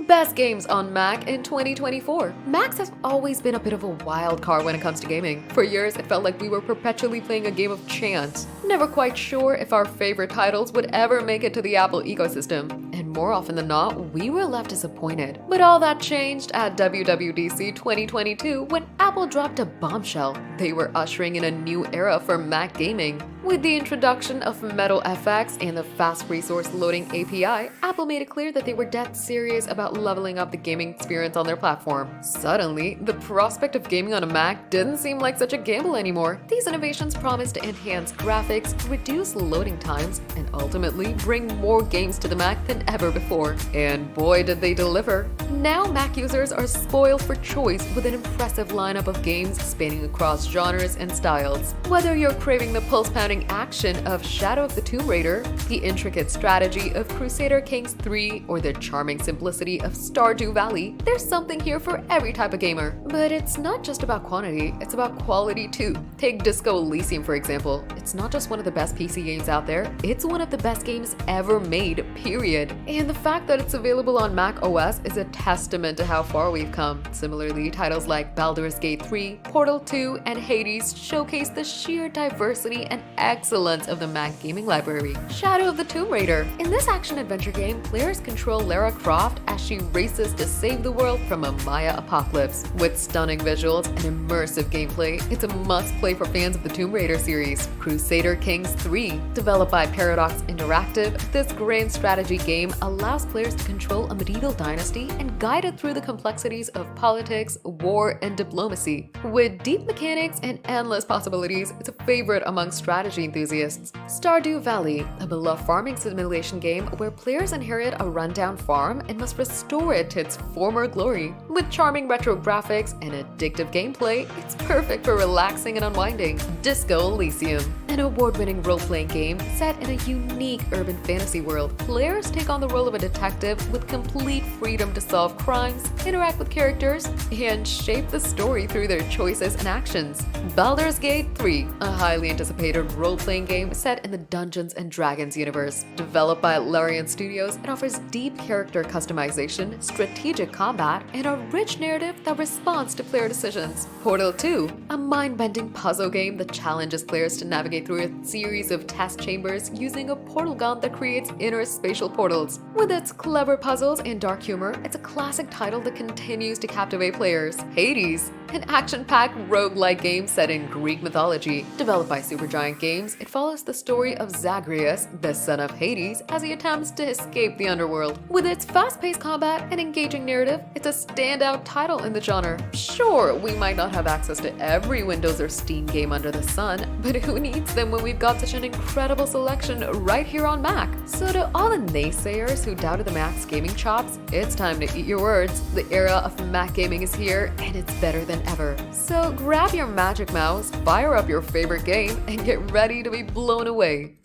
Best games on Mac in 2024. Macs have always been a bit of a wild card when it comes to gaming. For years, it felt like we were perpetually playing a game of chance, never quite sure if our favorite titles would ever make it to the Apple ecosystem. And more often than not, we were left disappointed. But all that changed at WWDC 2022 when Apple dropped a bombshell. They were ushering in a new era for Mac gaming. With the introduction of Metal FX and the fast resource loading API, Apple made it clear that they were dead serious about leveling up the gaming experience on their platform. Suddenly, the prospect of gaming on a Mac didn't seem like such a gamble anymore. These innovations promised to enhance graphics, reduce loading times, and ultimately bring more games to the Mac than ever before. And boy, did they deliver! Now Mac users are spoiled for choice with an impressive lineup of games spanning across genres and styles. Whether you're craving the pulse-pounding action of Shadow of the Tomb Raider, the intricate strategy of Crusader Kings 3, or the charming simplicity of Stardew Valley, there's something here for every type of gamer. But it's not just about quantity, it's about quality too. Take Disco Elysium for example. It's not just one of the best PC games out there, it's one of the best games ever made, period. And the fact that it's available on Mac OS is a testament to how far we've come. Similarly, titles like Baldur's Gate 3, Portal 2, and Hades showcase the sheer diversity and excellence of the Mac gaming library. Shadow of the Tomb Raider. In this action-adventure game, players control Lara Croft as she races to save the world from a Maya apocalypse. With stunning visuals and immersive gameplay, it's a must-play for fans of the Tomb Raider series. Crusader Kings 3. Developed by Paradox Interactive, this grand strategy game allows players to control a medieval dynasty and guide it through the complexities of politics, war, and diplomacy. With deep mechanics and endless possibilities, it's a favorite among strategy enthusiasts. Stardew Valley, a beloved farming simulation game where players inherit a rundown farm and must restore it to its former glory. With charming retro graphics and addictive gameplay, it's perfect for relaxing and unwinding. Disco Elysium, an award-winning role-playing game set in a unique urban fantasy world. Players take on the role of a detective with complete freedom to solve crimes, interact with characters, and shape the story through their choices and actions. Baldur's Gate 3, a highly anticipated role-playing game set in the Dungeons & Dragons universe. Developed by Larian Studios, it offers deep character customization, strategic combat, and a rich narrative that responds to player decisions. Portal 2, a mind-bending puzzle game that challenges players to navigate through a series of test chambers using a portal gun that creates inner spatial portals. With its clever puzzles and dark humor, it's a classic title that continues to captivate players. Hades, an action-packed roguelike game set in Greek mythology. Developed by Supergiant Games, it follows the story of Zagreus, the son of Hades, as he attempts to escape the underworld. With its fast-paced combat and engaging narrative, it's a standout title in the genre. Sure, we might not have access to every Windows or Steam game under the sun, but who needs them when we've got such an incredible selection right here on Mac? So to all the naysayers who doubted the Mac's gaming chops, it's time to eat your words. The era of Mac gaming is here, and it's better than ever. So grab your magic mouse, fire up your favorite game, and get ready to be blown away.